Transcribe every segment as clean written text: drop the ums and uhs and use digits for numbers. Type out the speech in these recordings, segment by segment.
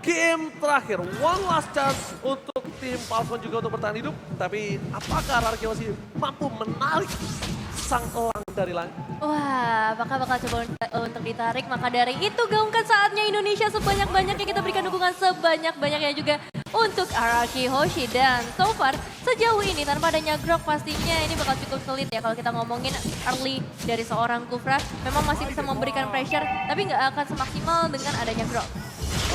game terakhir. One last chance untuk tim Falcon juga untuk bertahan hidup. Tapi apakah RRQ masih mampu menarik sang elang dari langit? Wah, apakah bakal coba untuk ditarik? Maka dari itu gaungkan saatnya Indonesia sebanyak-banyaknya kita berikan dukungan sebanyak-banyaknya juga untuk RRQ Hoshi. Dan so far sejauh ini tanpa adanya Grok pastinya ini bakal cukup sulit ya kalau kita ngomongin early dari seorang Kufra. Memang masih bisa memberikan pressure tapi nggak akan semaksimal dengan adanya Grok.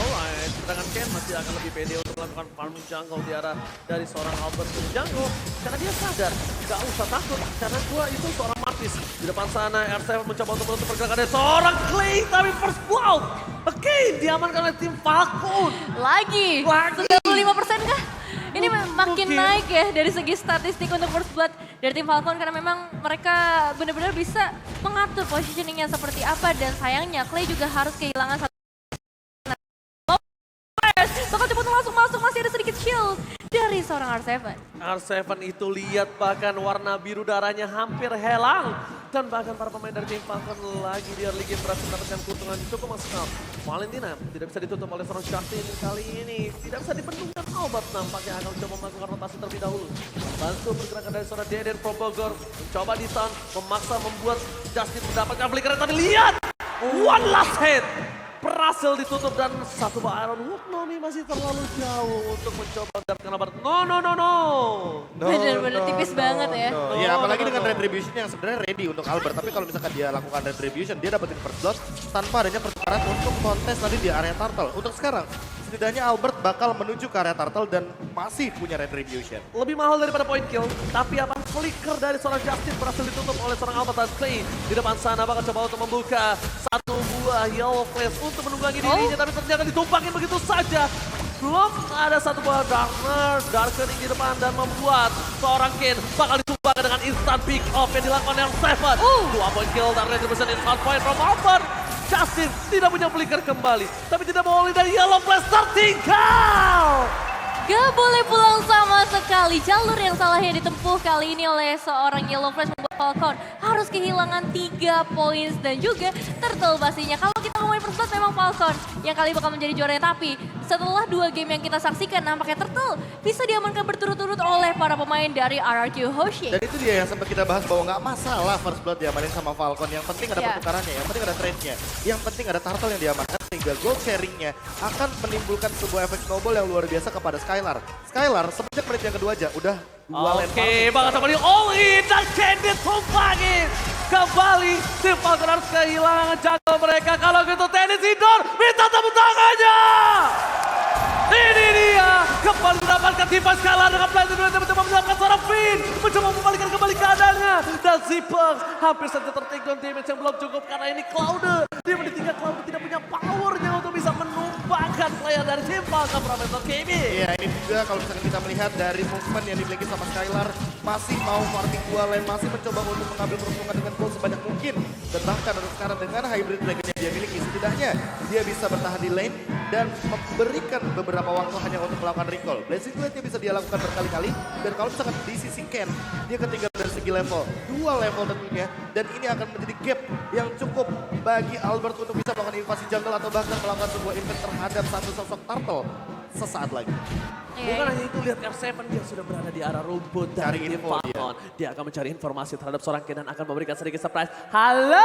Alright, sedangkan Ken masih akan lebih pede untuk melakukan farming jungle di arah dari seorang Albert di jungle. Karena dia sadar, gak usah takut, karena gua itu seorang Martis. Di depan sana, R7 mencoba untuk menutup pergerakan dari seorang Clay, tapi first blood. Oke, diamankan oleh tim Falcon. Lagi. 95% kah? Ini makin naik ya dari segi statistik untuk first blood dari tim Falcon. Karena memang mereka benar-benar bisa mengatur positioningnya seperti apa. Dan sayangnya Clay juga harus kehilangan satu. Bakal cepat masuk, masih ada sedikit shield dari seorang R7. R7 itu lihat bahkan warna biru darahnya hampir hilang. Dan bahkan para pemain dari tim Falcon lagi di early game berhasil mendapatkan keuntungan cukup maksimal. Valentina tidak bisa ditutup oleh seorang Justin kali ini. Tidak bisa dibendungkan Albert nampaknya akan mencoba melakukan rotasi terlebih dahulu. Bantu pergerakan dari seorang Deden Pro Bogor. Mencoba di-stun, memaksa membuat Justin mendapatkan flicker. Tapi lihat! One last hit! Berhasil ditutup dan satu Iron Hook. Nomi masih terlalu jauh untuk mencoba mendapatkan Albert. No. Bener-bener tipis banget ya. Ya apalagi dengan retribution yang sebenarnya ready untuk Albert. Tapi kalau misalkan dia lakukan retribution, dia dapetin first blood tanpa adanya pertukaran untuk kontes nanti di area turtle. Untuk sekarang, setidaknya Albert bakal menuju ke area turtle dan masih punya retribution. Lebih mahal daripada point kill, tapi apa flicker dari seorang Justin berhasil ditutup oleh seorang Albert dan Clay. Di depan sana bakal coba untuk membuka satu buah yellow flash untuk menunggangi dirinya, tapi ternyata ditumpangin begitu saja. Belum ada satu buah Darkening di depan dan membuat seorang Ken bakal ditumpangkan dengan instant pick off yang dilakukan yang Seven. 2 point kill dan retribution instant point from Albert. Justin tidak punya flicker kembali, tapi tidak boleh dari yellow flash tertinggal. Gak boleh pulang sama sekali. Jalur yang salahnya ditempuh kali ini oleh seorang Yellow Flash membuat Falcon harus kehilangan 3 poin dan juga turtle pastinya. Kalau kita ngomongin first blood memang Falcon yang kali bakal menjadi juara. Tapi setelah 2 game yang kita saksikan nampaknya turtle bisa diamankan berturut-turut oleh para pemain dari RRQ Hoshi. Dan itu dia yang sempat kita bahas bahwa nggak masalah first blood diamanin sama Falcon. Yang penting ada pertukarannya, yang penting ada trade-nya. Yang penting ada turtle yang diamankan sehingga gold sharing-nya akan menimbulkan sebuah efek snowball yang luar biasa kepada Skylar. Skylar semenjak menit yang kedua aja udah 2 lane. Oke, bakal coba di all in dan Candy tumpangin. Kembali tim Falcon harus kehilangan jungle mereka. Kalau gitu Tennis Indoor minta tepuk tangannya. Ini dia kembali mendapatkan tipe Skylar dengan Blade Duet yang mencoba mendapatkan seorang Finn. Mencoba membalikan kembali keadaannya. Dan Zipper hampir saja tertake down damage yang belum cukup karena ini Cloud. Di menit 3 Cloud tidak punya powernya untuk bisa menumpangkan player dari tim Falcon Profesor KB. Iya ini juga kalau misalkan kita melihat dari movement yang dimiliki sama Skylar. Masih mau farming 2 lane, masih mencoba untuk mengambil peruntungan dengan gold sebanyak mungkin. Dan bahkan untuk sekarang dengan hybrid dragon yang dia miliki, setidaknya dia bisa bertahan di lane dan memberikan beberapa waktu hanya untuk melakukan recall. Blazing Blade-nya bisa dia lakukan berkali-kali. Dan kalau misalkan di sisi Ken, dia ketinggalan dari segi level. 2 level tentunya. Dan ini akan menjadi gap yang cukup bagi Albert untuk bisa melakukan invasi jungle atau bahkan melakukan sebuah impact terhadap satu sosok turtle sesaat lagi. Bukan hanya itu, lihat R7 dia sudah berada di arah rumput dari tim Falcon. Dia akan mencari informasi terhadap seorang Ken dan akan memberikan sedikit surprise. Halo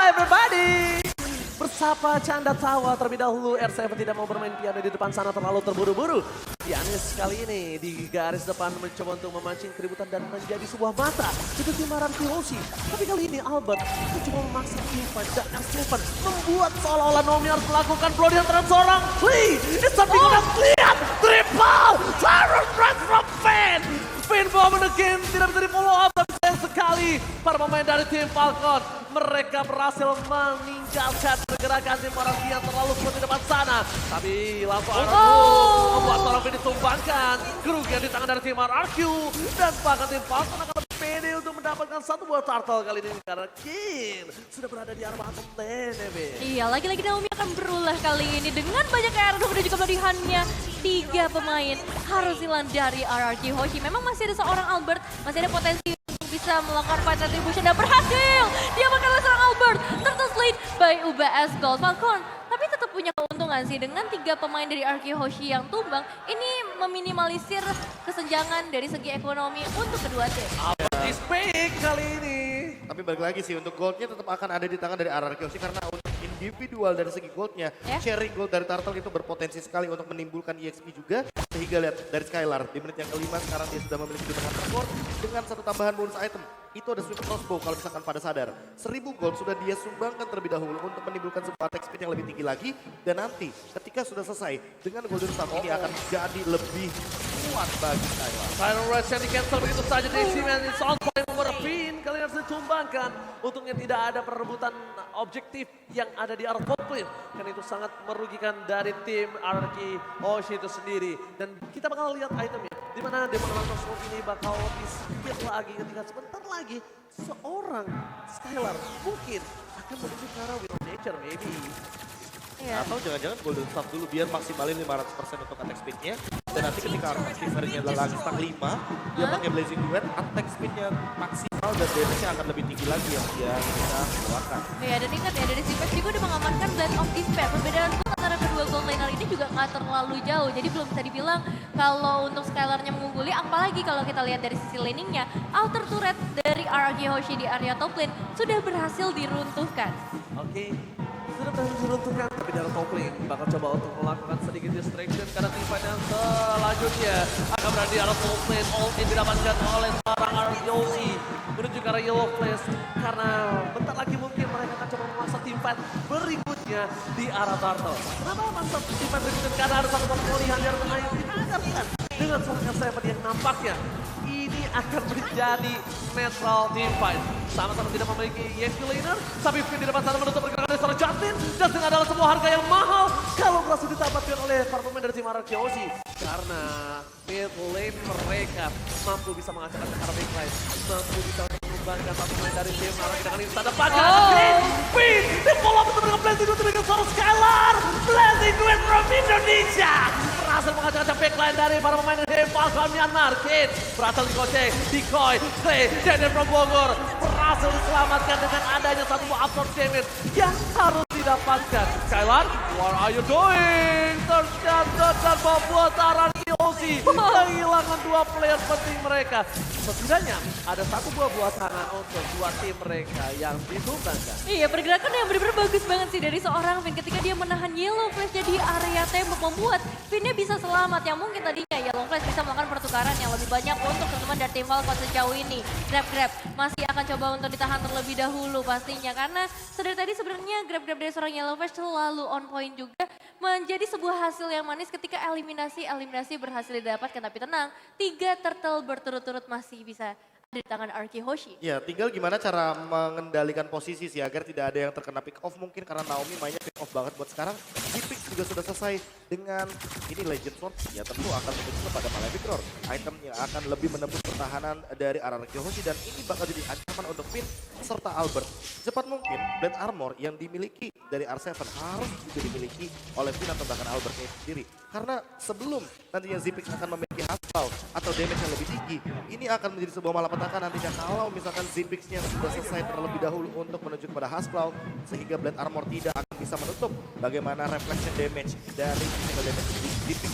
everybody! Bersapa canda tawa terlebih dahulu, R7 tidak mau bermain piano di depan sana terlalu terburu-buru. Pianis kali ini di garis depan mencoba untuk memancing keributan dan menjadi sebuah mata. Itu tim RRQ Hoshi. Tapi kali ini Albert mencoba memaksa Ivan dan R7 membuat seolah-olah Nomi harus melakukan pelodian terhadap seorang Lee. It's a big lihat triple Tyrant Red from Finn. Finn Bowman again tidak bisa di follow up, tapi sayang sekali para pemain dari tim Falcon. Mereka berhasil meninggalkan pergerakan tim RRQ yang terlalu kuat di depan sana. Tapi langsung membuat seorang Finn ditumbangkan. Kerugian di tangan dari tim RRQ. Dan bahkan tim Falcon akan lebih pede untuk mendapatkan satu buah turtle kali ini. Karena Kin sudah berada di arah bottom lane, Iya, lagi-lagi Naomi akan berulah kali ini dengan banyak Aerodom dan juga pelatihannya. 3 pemain harus hilang dari RRQ Hoshi. Memang masih ada seorang Albert, masih ada potensi untuk bisa melakukan fight retribution dan berhasil. Dia bakal seorang Albert, terus lead by UBS Gold Falcon. Tapi tetap punya keuntungan sih dengan 3 pemain dari Arki Hoshi yang tumbang. Ini meminimalisir kesenjangan dari segi ekonomi untuk kedua tim. Albert is big kali ini. Tapi balik lagi sih untuk goldnya tetap akan ada di tangan dari RRQ sih karena untuk individual dari segi goldnya, sharing gold dari Turtle itu berpotensi sekali untuk menimbulkan EXP juga. Sehingga lihat dari Skylar di menit yang kelima sekarang dia sudah memiliki dengan rekor dengan 1 tambahan bonus item. Itu ada sweep crossbow kalau misalkan pada sadar. 1000 gold sudah dia sumbangkan terlebih dahulu untuk menimbulkan sebuah attack speed yang lebih tinggi lagi. Dan nanti ketika sudah selesai dengan golden staff ini akan jadi lebih kuat bagi Skylar. Final rush yang di-cancel begitu saja dari Simen. It's on point for a pin. Kalian harus ditumbangkan. Untungnya tidak ada perebutan objektif yang ada di arah top lane. Karena itu sangat merugikan dari tim RRQ Hoshi itu sendiri. Dan kita bakal lihat itemnya. Dimana Demon Hunter Sword ini bakal lebih sedikit lagi ketika sebentar lagi seorang Skylar mungkin akan menuju ke arah Will of Nature maybe. Iya. Atau jangan-jangan golden staff dulu biar maksimalin 500% untuk attack speednya. Dan nanti ketika activernya adalah lagi stack 5, dia pakai Blazing Duet, attack speednya maksimal dan damage-nya akan lebih tinggi lagi yang dia bisa keluarkan. Iya, dan ingat ya dari Zipex juga udah mengamankan Blade of Despair. Perbedaan pun antara kedua gold laner ini juga nggak terlalu jauh. Jadi belum bisa dibilang kalau untuk Skylar-nya mengungguli. Apalagi kalau kita lihat dari sisi laningnya, outer turret dari RRQ Hoshi di area top lane sudah berhasil diruntuhkan. Oke, sudah berhasil diruntuhkan, tapi dari top lane bakal coba untuk melakukan sedikit distraction karena tim fight yang selanjutnya akan berada di arah top lane. All in didapatkan oleh seorang RRQ menuju ke arah Yellow Flash karena bentar lagi mungkin mereka akan coba memaksa tim fight berikutnya di arah Turtle. Kenapa memaksa tim fight berikutnya? Karena ada satu pemulihan yang lain dihadirkan dengan seorang Seven yang nampaknya ini akan menjadi netral team fight. Sama-sama tidak memiliki EXP laner, tapi Finn di depan sana menutup pergerakan dari seorang Justin. Justin adalah sebuah harga yang mahal kalau berhasil didapatkan oleh para pemain dari tim RRQ Hoshi. Karena mid lane mereka mampu bisa mengacak-acak arah backline, mampu bisa mengembangkan satu pemain dari tim RRQ dengan instan dapatkan. Finn di follow up untuk dengan Blazing Duet dengan seorang Skylar. Blazing Duet from Indonesia berhasil mengacak-acak backline dari para pemain dari Falcon Myanmar. Kid berhasil dikocek, Decoy, Clay, Daniel from Bogor berhasil diselamatkan dengan adanya satu buah absorb damage yang harus didapatkan. Skylar, what are you doing? Ternyata dan membuat RRQ Hoshi kehilangan 2 player penting mereka. Setidaknya ada satu buah tangan untuk 2 tim mereka yang ditumbangkan. Iya, pergerakan yang benar-benar bagus banget sih dari seorang Finn ketika dia menahan Yellow Flash-nya di area tembok membuat Finn-nya bisa selamat. Yang mungkin tadinya Yellow Flash bisa melakukan pertukaran yang lebih banyak untuk teman-teman dari tim Falcon sejauh ini. Grab masih akan coba untuk ditahan terlebih dahulu pastinya karena sedari tadi sebenarnya grab dari seorang Yellow Flash selalu on point juga menjadi sebuah hasil yang manis ketika eliminasi berhasil didapatkan. Tapi tenang, 3 turtle berturut-turut masih bisa ada di tangan RRQ Hoshi. Ya, tinggal gimana cara mengendalikan posisi sih agar tidak ada yang terkena pick off mungkin karena Naomi mainnya pick off banget buat sekarang. Zipix juga sudah selesai dengan ini Legend Sword, ya tentu akan menuju kepada Malefic Roar. Item yang akan lebih menembus pertahanan dari RRQ Hoshi dan ini bakal jadi ancaman untuk Finn serta Albert. Cepat mungkin Blade Armor yang dimiliki dari R7 harus juga dimiliki oleh Finn atau bahkan Albert sendiri. Karena sebelum nantinya Zipix akan memiliki Haspal atau damage yang lebih tinggi, ini akan menjadi sebuah malapetaka nantinya kalau misalkan Zipix-nya sudah selesai terlebih dahulu untuk menuju kepada Haspal sehingga Blade Armor tidak akan bisa menutup bagaimana reflection damage dari single damage Zipix.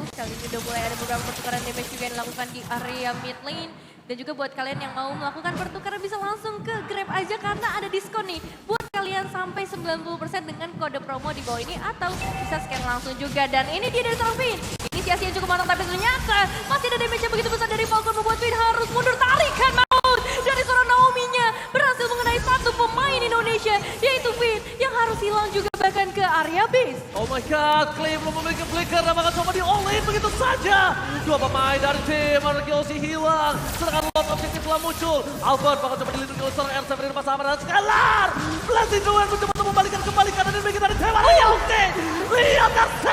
Kali ini udah mulai ada beberapa pertukaran damage juga yang dilakukan di area mid lane. Dan juga buat kalian yang mau melakukan pertukaran bisa langsung ke Grab aja karena ada diskon nih. Buat kalian sampai 90% dengan kode promo di bawah ini atau bisa scan langsung juga. Dan ini dia dari seorang Finn. Inisiasi yang cukup matang tapi ternyata masih ada damage yang begitu besar dari Falcon membuat Finn harus mundur tarikan maut. Dari seorang Naomi-nya berhasil mengenai satu pemain Indonesia yaitu Finn yang harus hilang juga bahkan ke area base. Oh my god, Clay belum memiliki flicker dan bakal coba di all-in begitu saja. 2 pemain dari tim RRQ Hoshi hilang. Sedangkan lot objektif telah muncul. Albert bakal coba dilindungi oleh seorang R7 di depan sama dan Skylar. Blazing Duet mencoba untuk membalikan kanan dan bikin dari tim RRQ. Lihat R7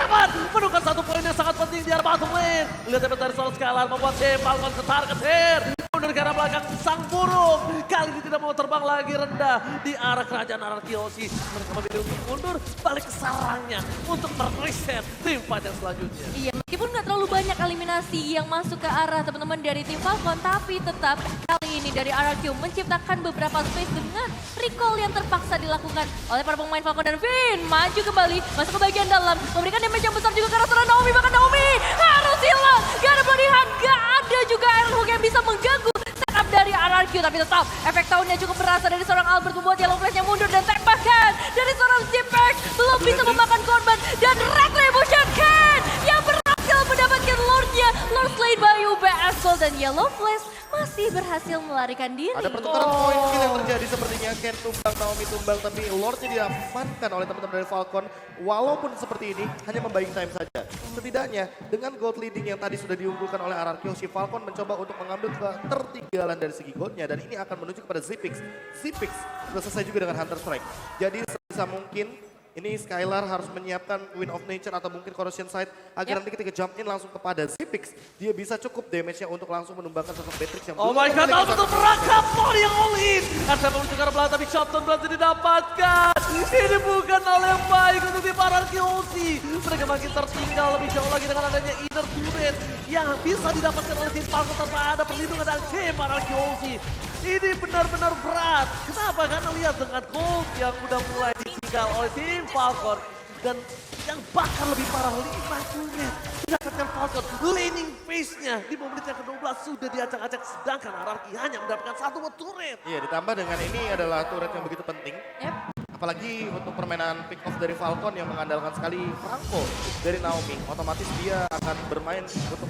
menemukan 1 poin yang sangat penting di arah bottom lane. Lihat dari seorang Skylar membuat tim Falcon ketar-ketir. Mundur ke arah belakang sang burung. Kali ini tidak mau terbang lagi rendah di arah kerajaan Ararkioshi. Mereka memilih untuk mundur balik ke sarangnya untuk mereset tim fight yang selanjutnya. Iya, meskipun nggak terlalu banyak eliminasi yang masuk ke arah teman-teman dari tim Falcon, tapi tetap kali ini dari RRQ menciptakan beberapa space dengan recall yang terpaksa dilakukan oleh para pemain Falcon dan Vin. Maju kembali, masuk ke bagian dalam, memberikan damage yang besar juga ke arah seorang Naomi, bahkan Naomi harus hilang. Gak ada pelatihan, gak ada juga Iron Hook yang bisa mengganggu setup dari RRQ, tapi tetap efek tahunnya cukup berasa dari seorang Albert membuat Yellow Flashnya mundur dan tembakan dari seorang Zipex belum bisa memakan korban dan Retribution Can yang berhasil mendapatkan Lordnya, Lord Slade by UBS Soul dan Yellow Flash masih berhasil melarikan diri. Ada pertukaran poin kill yang terjadi sepertinya. Ken tumbang, Naomi tumbang, tapi Lordnya diamankan oleh teman-teman dari Falcon. Walaupun seperti ini, hanya membuying time saja. Setidaknya, dengan gold leading yang tadi sudah diunggulkan oleh Ararkioshi, Falcon mencoba untuk mengambil ketertinggalan dari segi goldnya. Dan ini akan menuju kepada Zipix. Zipix sudah selesai juga dengan Hunter Strike. Jadi sebisa mungkin ini Skylar harus menyiapkan Wind of Nature atau mungkin Corrosion Sight agar nanti ketika jump in langsung kepada Zipix, dia bisa cukup damage-nya untuk langsung menumbangkan sosok Beatrix yang Oh my god, Albert untuk merangkap Mori yang all in. Asep menuju ke arah belakang tapi shotdown berhasil didapatkan. Ini bukan hal yang baik untuk tim Ararkioshi. Mereka makin tertinggal lebih jauh lagi dengan adanya inner turret yang bisa didapatkan oleh tim Falcon tanpa ada perlindungan dari tim Ararkioshi. Ini benar-benar berat. Kenapa? Karena lihat dengan gold yang udah mulai ditinggal oleh tim Falcon. Dan yang bahkan lebih parah, 5 turret didapatkan Falcon. Laning phase-nya di menit yang ke-12 sudah diacak-acak. Sedangkan Ararki hanya mendapatkan 1 turret. Iya, ditambah dengan ini adalah turret yang begitu penting. Yep. Apalagi untuk permainan pick off dari Falcon yang mengandalkan sekali Franco dari Naomi. Otomatis dia akan bermain untuk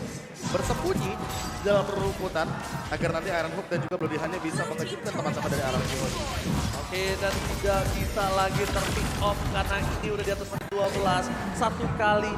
bersembunyi dalam rerumputan agar nanti Iron Hook dan juga berlebihannya bisa mengejutkan teman-teman dari Ararkioshi. Oke, dan tidak bisa lagi ter-pick off karena ini udah di atas 12. Satu kali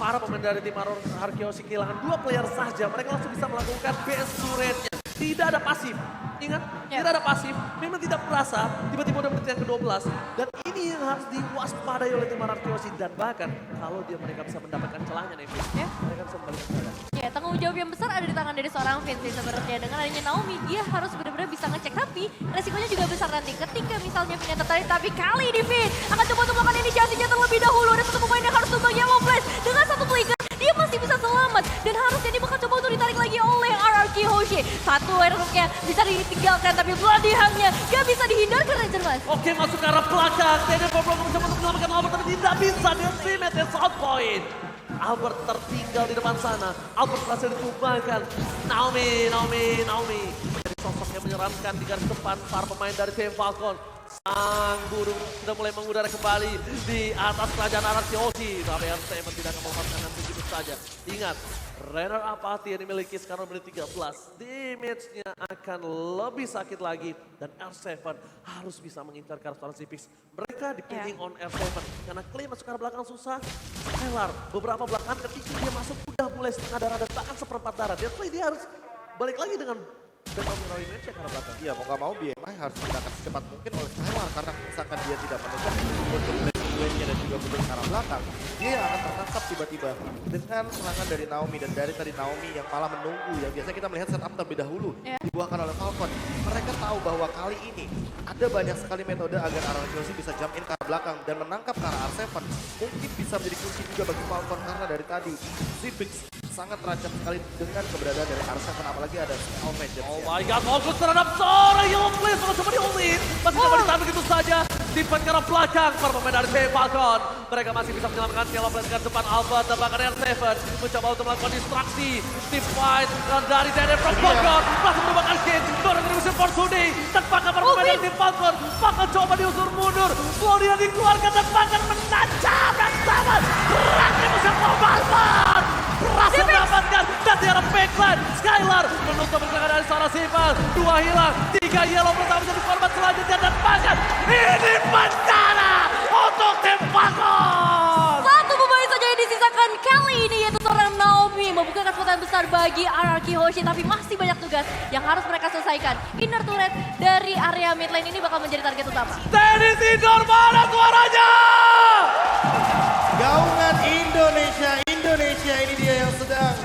para pemain dari tim Ararkioshi kehilangan 2 player saja. Mereka langsung bisa melakukan BS turretnya. Tidak ada pasif. Ingat, tidak ada pasif. Memang tidak berasa. Tiba-tiba udah menit yang ke-12. Dan ini yang harus diwaspadai oleh tim Ararkioshi. Dan bahkan kalau mereka bisa mendapatkan celahnya nih, mereka bisa membalikkan keadaan. Ya, tanggung jawab yang besar ada di tangan dari seorang Vinci sebenarnya. Dengan adanya Naomi, dia harus benar-benar bisa ngecek. Tapi resikonya juga besar nanti ketika misalnya Vin tertarik. Tapi kali ini Vin akan coba untuk melakukan inisiasinya terlebih dahulu. Ada satu pemain yang harus tumbang Yellow Flash. Dengan satu flicker, dia masih bisa selamat. Dan harusnya dia bakal coba untuk ditarik lagi oleh Ararkioshi. Satu Iron Hook-nya bisa ditinggalkan, tapi Bloody-Hangnya gak bisa dihindarkan Ranger Mas. Oke, masuk ke arah belakang. Teddy Purple mencoba untuk menyelamatkan Albert, tapi tidak bisa. Dia ultimate dan shot point. Albert tertinggal di depan sana. Albert berhasil ditumbangkan. Naomi. Menjadi sosok yang menyeramkan di garis depan para pemain dari tim Falcon. Sang burung sudah mulai mengudara kembali di atas kerajaan Ararkioshi. Tapi R7 tidak akan melepaskan begitu saja. Ingat, runner up hati yang dimiliki sekarang menit 13. Damage-nya akan lebih sakit lagi. Dan R7 harus bisa mengincar ke arah seorang Zipix. Mereka dipilih on R7. Karena claim masuk ke arah belakang susah. Skylar beberapa belakangan ketika dia masuk udah mulai setengah darah dan bahkan seperempat darah. Dia harus balik lagi dengan Battle Match ya karena belakang. Iya, mau gak mau BMI harus digunakan secepat mungkin oleh Skylar karena misalkan dia tidak menekan untuk lane-nya dan juga mundur ke arah belakang, dia akan tertangkap tiba-tiba dengan serangan dari Naomi dan dari tadi Naomi yang malah menunggu. Yang biasanya kita melihat setup terlebih dahulu dibuahkan oleh Falcon. Mereka tahu bahwa kali ini ada banyak sekali metode agar Ararkioshi bisa jump in ke arah belakang dan menangkap ke arah R7. Mungkin bisa menjadi kunci juga bagi Falcon karena dari tadi Zipix sangat terancam sekali dengan keberadaan dari R7, apalagi ada All Magic. Oh my god, fokus terhadap seorang Yellow Flash, coba di-ult-in. Masih coba ditahan begitu saja. Defend ke arah belakang para pemain dari tim Falcon. Mereka masih bisa menyelamatkan Yellow Flash ke depan Albert dan bahkan R7. Mencoba untuk melakukan distraksi. Team fight dari Dede from Falcon. Masih merupakan game. Dorong diusir for Sudi. Tanpa para pemain dari tim Falcon. Bahkan coba diusir mundur. Claudia dikeluarkan dan bahkan menancap dan sama. Rakyat musuh Albert. Berhasil mendapatkan dan di arah backline. Skylar menutup pergerakan dari seorang Sifas. 2 hilang, 3 Yellow bersama menjadi korban selanjutnya dan bahkan ini bencana untuk tim Falcon. Satu pemain saja yang disisakan kali ini yaitu seorang Naomi. Membuka kesempatan besar bagi Ararkioshi tapi masih banyak tugas yang harus mereka selesaikan. Inner turret dari area mid lane ini bakal menjadi target utama. Dennis Indor, mana suaranya? Gaungan Indonesia ini dia yang sedang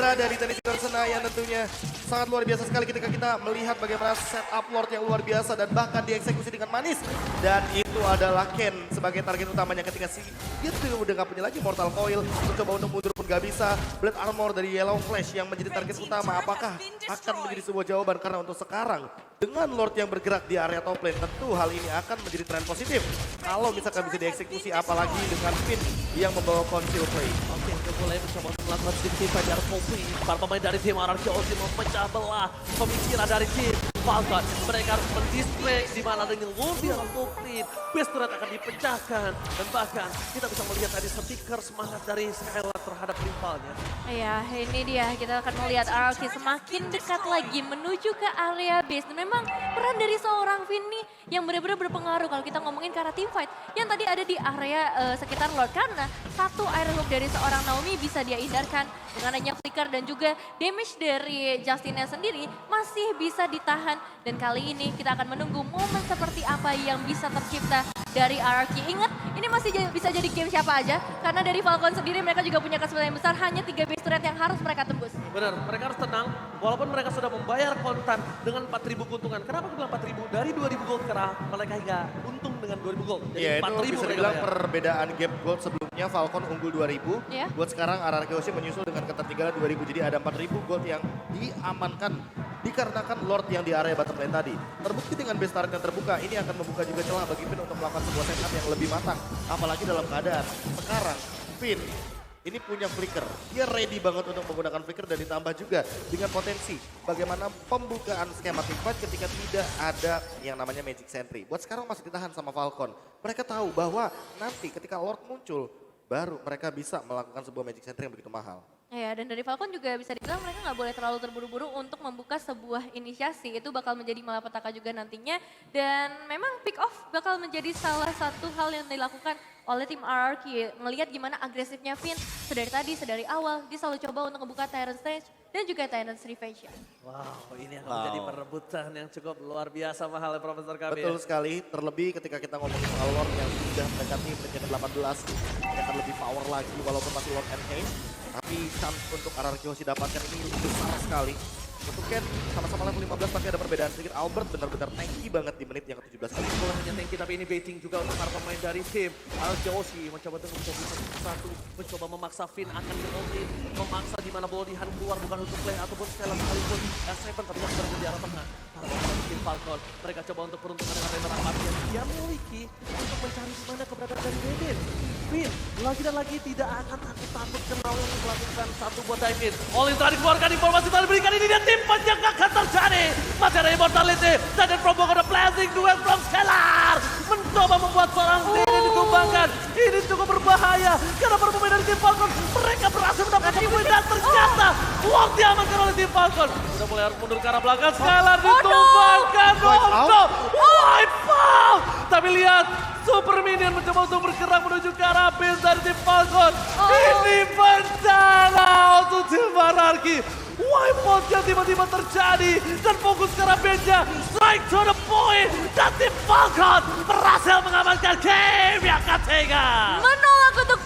berada di tenis Indoor Senayan tentunya. Sangat luar biasa sekali ketika kita melihat bagaimana setup Lord yang luar biasa dan bahkan dieksekusi dengan manis. Dan itu adalah Ken sebagai target utamanya ketika dia udah gak punya lagi Mortal Coil. Mencoba untuk mundur pun gak bisa. Blade Armor dari Yellow Flash yang menjadi target utama. Apakah akan menjadi sebuah jawaban? Karena untuk sekarang dengan Lord yang bergerak di area top lane tentu hal ini akan menjadi tren positif. Kalau misalkan bisa dieksekusi apalagi dengan Finn yang membawa Conceal Play. Oke, udah mulai mencoba untuk melakukan sedikit fight dari Kopi. Para pemain dari tim RRQ Aussie memecah belah pemikiran dari tim Falcon. Mereka harus mendisplay di mana dengan mobil komplit. Base turret akan dipecahkan. Dan bahkan kita bisa melihat tadi stiker semangat dari Skylar terhadap rivalnya. Ya, ini dia. Kita akan melihat RRQ semakin dekat lagi menuju ke area base. Dan memang peran dari seorang Finn nih yang benar-benar berpengaruh kalau kita ngomongin ke arah team fight. Yang tadi ada di area sekitar Lord. Karena satu Iron Hook dari seorang Naomi bisa dia hindarkan dengan hanya flicker dan juga damage dari Justinnya sendiri masih bisa ditahan. Dan kali ini kita akan menunggu momen seperti apa yang bisa tercipta dari RRQ. Ingat, ini masih bisa jadi game siapa aja. Karena dari Falcon sendiri mereka juga punya kesempatan yang besar. Hanya 3 base turret yang harus mereka tembus. Benar, mereka harus tenang. Walaupun mereka sudah membayar kontan dengan 4.000 keuntungan. Kenapa aku bilang 4.000? Dari 2.000 gold karena mereka hingga untung dengan 2.000 gold. Jadi Iya, itu 4.000 bisa mereka dibilang bayar. perbedaan gap gold sebelumnya Falcon unggul 2000. Iya. Buat sekarang RRQ Aussie menyusul dengan ketertinggalan 2000. Jadi ada 4000 gold yang diamankan dikarenakan Lord yang di area bottom lane tadi. Terbukti dengan base turret yang terbuka, ini akan membuka juga celah bagi Finn untuk melakukan sebuah setup yang lebih matang. Apalagi dalam keadaan sekarang Finn ini punya flicker. Dia ready banget untuk menggunakan flicker dan ditambah juga dengan potensi bagaimana pembukaan skema team fight ketika tidak ada yang namanya Magic Sentry. Buat sekarang masih ditahan sama Falcon. Mereka tahu bahwa nanti ketika Lord muncul, baru mereka bisa melakukan sebuah Magic Sentry yang begitu mahal. Ya, dan dari Falcon juga bisa dibilang mereka nggak boleh terlalu terburu-buru untuk membuka sebuah inisiasi. Itu bakal menjadi malapetaka juga nantinya. Dan memang pick off bakal menjadi salah satu hal yang dilakukan oleh tim RRQ. Melihat gimana agresifnya Finn sedari tadi, sedari awal. Dia selalu coba untuk membuka Tyrant Stage dan juga Tyrant's Revenge. Wow, ini akan menjadi perebutan yang cukup luar biasa mahal ya Profesor kami. Betul sekali, terlebih ketika kita ngomongin soal Lord yang sudah mendekati menit ke-18. Dia akan lebih power lagi walaupun masih Lord and Haze. Tapi chance untuk RRQ Aussie dapatkan ini besar sekali. Untuk Ken sama-sama level 15 tapi ada perbedaan sedikit. Albert benar-benar tanky banget di menit yang ke-17 kali. Bukan hanya tanky tapi ini baiting juga untuk para pemain dari tim RRQ Aussie. Mencoba untuk satu, mencoba memaksa Finn akan di memaksa di mana Boldihan keluar bukan untuk play ataupun Skylar sekalipun. S7 tapi yang berada di arah tengah. Para pemain tim Falcon, mereka coba untuk peruntungan dengan Renner Ahmad yang dia miliki untuk mencari di mana keberadaan dari Raiden. Finn lagi dan lagi tidak akan takut kenal yang melakukan satu buat dive in. Olin tadi keluarkan informasi tadi berikan ini dia timpan yang akan terjadi. Masih ada Immortality dan Promo ada blazing duel from Skylar. Mencoba membuat seorang Raiden ditumbangkan. Ini cukup berbahaya karena para pemain dari tim Falcon mereka berhasil mendapatkan win dan ternyata Lord diamankan oleh tim Falcon. Sudah mulai harus mundur ke arah belakang. Skylar ditumbangkan. Wipe out. Tapi lihat Super Minion mencoba untuk bergerak menuju ke arah base dari tim Falcon. Ini bencana untuk tim RRQ. Wipeout yang tiba-tiba terjadi dan fokus ke arah base-nya. Strike to the point dan tim Falcon berhasil mengamankan game yang ketiga. Menolak untuk